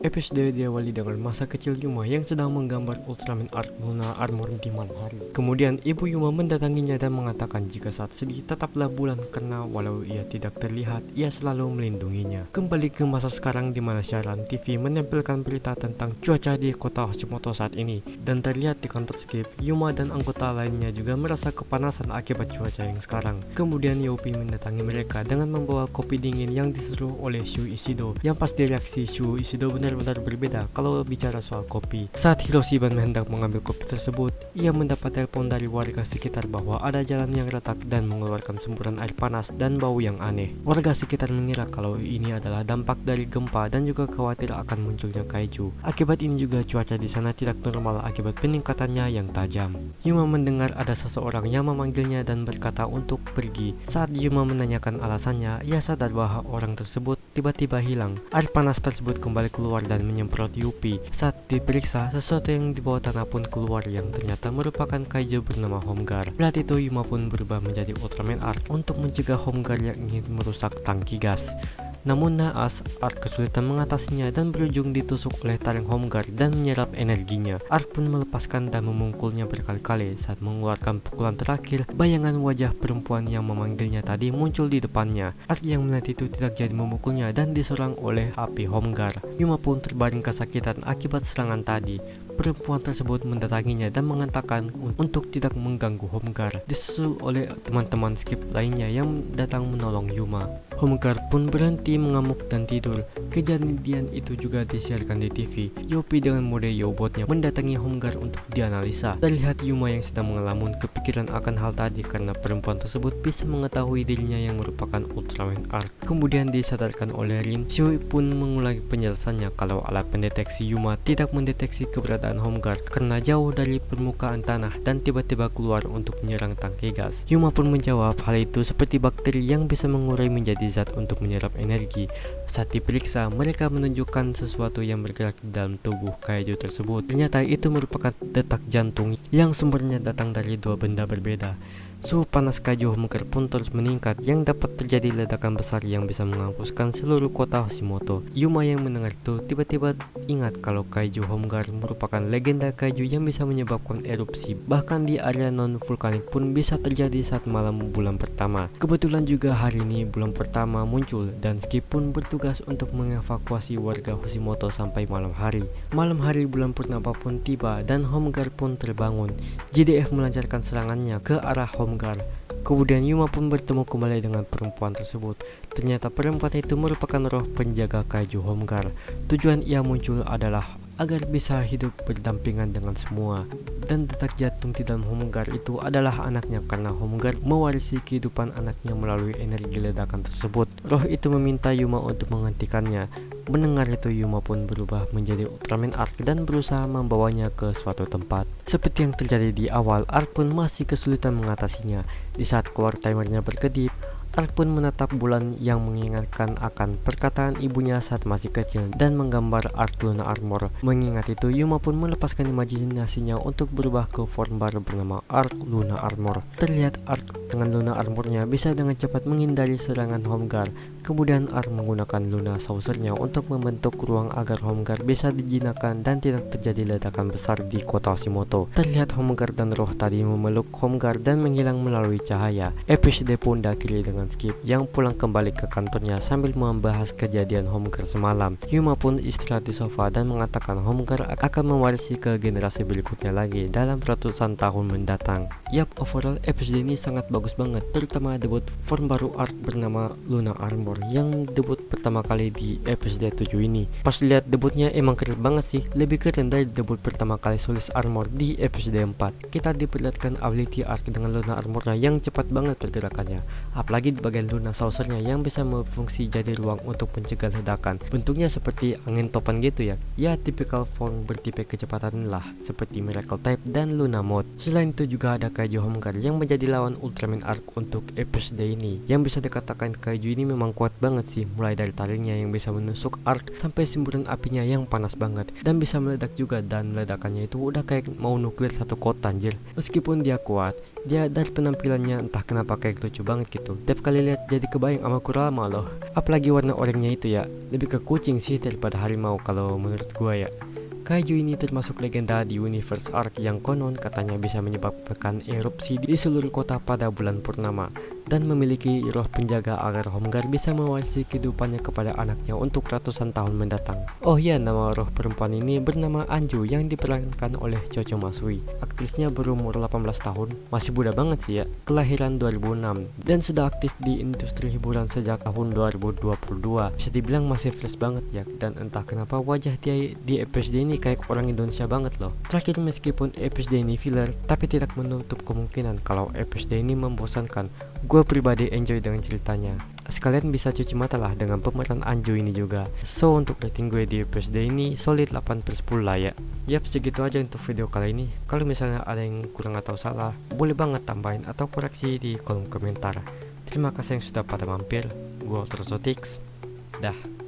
Episode diawali dengan masa kecil Yuma yang sedang menggambar Ultraman Arc Lunar Armor di malam hari. Kemudian ibu Yuma mendatanginya dan mengatakan jika saat sedih tetaplah bulan karena walau ia tidak terlihat, ia selalu melindunginya. Kembali ke masa sekarang di mana siaran TV menampilkan berita tentang cuaca di kota Hashimoto saat ini. Dan terlihat di kantor Skip, Yuma dan anggota lainnya juga merasa kepanasan akibat cuaca yang sekarang. Kemudian Yopi mendatangi mereka dengan membawa kopi dingin yang disuruh oleh Shu Ishido. Yang pasti reaksi Shu Ishido benar-benar berbeda kalau bicara soal kopi. Saat Hiroshiban hendak mengambil kopi tersebut, ia mendapat telepon dari warga sekitar bahwa ada jalan yang retak dan mengeluarkan semburan air panas dan bau yang aneh. Warga sekitar mengira kalau ini adalah dampak dari gempa dan juga khawatir akan munculnya kaiju. Akibat ini juga cuaca di sana tidak normal akibat peningkatannya yang tajam. Yuma mendengar ada seseorang yang memanggilnya dan berkata untuk pergi. Saat Yuma menanyakan alasannya, ia sadar bahwa orang tersebut tiba-tiba hilang. Air panas tersebut kembali keluar dan menyemprot Yupi. Saat diperiksa, sesuatu yang di bawah tanah pun keluar yang ternyata merupakan kaiju bernama Homgar. Saat itu Yuma pun berubah menjadi Ultraman Arc untuk mencegah Homgar yang ingin merusak tangki gas. Namun naas, Arc kesulitan mengatasinya dan berujung ditusuk oleh taring Homgar dan menyerap energinya. Arc pun melepaskan dan memungkulnya berkali-kali. Saat mengeluarkan pukulan terakhir, bayangan wajah perempuan yang memanggilnya tadi muncul di depannya. Arc yang melihat itu tidak jadi memukulnya dan diserang oleh api Homgar. Yuma pun terbaring kesakitan akibat serangan tadi. Perempuan tersebut mendatanginya dan mengatakan untuk tidak mengganggu Homgar, disusul oleh teman-teman Skip lainnya yang datang menolong Yuma. Homgar pun berhenti mengamuk dan tidur. Kejadian itu juga disiarkan di TV. Yopi dengan mode Yobotnya mendatangi Homgar untuk dianalisa. Terlihat Yuma yang sedang mengelamun kepikiran akan hal tadi karena perempuan tersebut bisa mengetahui dirinya yang merupakan Ultraman Arc. Kemudian disadarkan oleh Rin, Shui pun mengulangi penjelasannya kalau alat pendeteksi Yuma tidak mendeteksi keberadaan Homgar karena jauh dari permukaan tanah dan tiba-tiba keluar untuk menyerang tangki gas. Yuma pun menjawab hal itu seperti bakteri yang bisa mengurai menjadi zat untuk menyerap energi. Saat diperiksa, mereka menunjukkan sesuatu yang bergerak di dalam tubuh kaiju tersebut. Ternyata itu merupakan detak jantung yang sumbernya datang dari dua benda berbeda. Suhu panas kaiju Homgar pun terus meningkat yang dapat terjadi ledakan besar yang bisa menghapuskan seluruh kota Hashimoto. Yuma yang mendengar itu tiba-tiba ingat kalau kaiju Homgar merupakan legenda kaiju yang bisa menyebabkan erupsi. Bahkan di area non-vulkanik pun bisa terjadi saat malam bulan pertama. Kebetulan juga hari ini bulan pertama muncul dan Skip pun bertugas untuk mengevakuasi warga Hashimoto sampai malam hari. Malam hari bulan purnama pun tiba dan Homgar pun terbangun. JDF melancarkan serangannya ke arah Homgar. Kemudian Yuma pun bertemu kembali dengan perempuan tersebut. Ternyata perempuan itu merupakan roh penjaga kaiju Homgar. Tujuan ia muncul adalah agar bisa hidup berdampingan dengan semua. Dan detak jantung di dalam Homgar itu adalah anaknya karena Homgar mewarisi kehidupan anaknya melalui energi ledakan tersebut. Roh itu meminta Yuma untuk menghentikannya. Mendengar itu Yuma pun berubah menjadi Ultraman Arc dan berusaha membawanya ke suatu tempat. Seperti yang terjadi di awal, Arc pun masih kesulitan mengatasinya. Di saat keluar timernya berkedip, Arc pun menatap bulan yang mengingatkan akan perkataan ibunya saat masih kecil dan menggambar Arc Luna Armor. Mengingat itu, Yuma pun melepaskan imajinasinya untuk berubah ke form baru bernama Arc Luna Armor. Terlihat Arc dengan Luna Armornya bisa dengan cepat menghindari serangan Homgar. Kemudian Arc menggunakan Luna Saucernya untuk membentuk ruang agar Homgar bisa dijinakkan dan tidak terjadi ledakan besar di kota Hashimoto. Terlihat Homgar dan roh tadi memeluk Homgar dan menghilang melalui cahaya. Episode pun diakhiri dengan Skip yang pulang kembali ke kantornya sambil membahas kejadian Homgar semalam. Yuma pun istirahat di sofa dan mengatakan Homgar akan mewarisi ke generasi berikutnya lagi dalam ratusan tahun mendatang. Yap, overall episode ini sangat bagus banget, terutama debut form baru Arc bernama Luna Armor yang debut pertama kali di episode 7 ini. Pas lihat debutnya emang keren banget sih, lebih keren dari debut pertama kali Solis Armor di episode 4. Kita diperlihatkan ability Arc dengan Luna Armornya yang cepat banget pergerakannya, apalagi di bagian Luna Saucernya yang bisa berfungsi jadi ruang untuk mencegah ledakan. Bentuknya seperti angin topan gitu ya. Ya, tipikal form bertipe kecepatan lah, seperti Miracle Type dan Luna Mode. Selain itu juga ada kaiju Homgar yang menjadi lawan Ultraman Arc untuk episode ini. Yang bisa dikatakan kaiju ini memang kuat banget sih, mulai dari taringnya yang bisa menusuk Arc sampai semburan apinya yang panas banget dan bisa meledak juga, dan ledakannya itu udah kayak mau nuklir satu kota anjir. Meskipun dia kuat, Dia dari penampilannya entah kenapa kayak lucu banget gitu. Tiap kali lihat jadi kebayang sama Kurama loh. Apalagi warna oranye itu ya, lebih ke kucing sih daripada harimau kalau menurut gua ya. Kaiju ini termasuk legenda di universe Ark yang konon katanya bisa menyebabkan erupsi di seluruh kota pada bulan purnama dan memiliki roh penjaga agar Homgar bisa mewarisi kehidupannya kepada anaknya untuk ratusan tahun mendatang. Oh iya, nama roh perempuan ini bernama Anju yang diperankan oleh Chocho Masui. Aktrisnya berumur 18 tahun, masih muda banget sih ya, kelahiran 2006 dan sudah aktif di industri hiburan sejak tahun 2022. Bisa dibilang masih fresh banget ya, dan entah kenapa wajah dia di episode ini kayak orang Indonesia banget loh. Terakhir, meskipun episode ini filler, tapi tidak menutup kemungkinan kalau episode ini membosankan. Gue pribadi enjoy dengan ceritanya. Sekalian bisa cuci mata lah dengan pemeran Anju ini juga. So untuk rating gue di episode ini solid 8/10 lah ya. Yap, segitu aja untuk video kali ini. Kalau misalnya ada yang kurang atau salah, boleh banget tambahin atau koreksi di kolom komentar. Terima kasih yang sudah pada mampir. Gue Ultrasotix. Dah.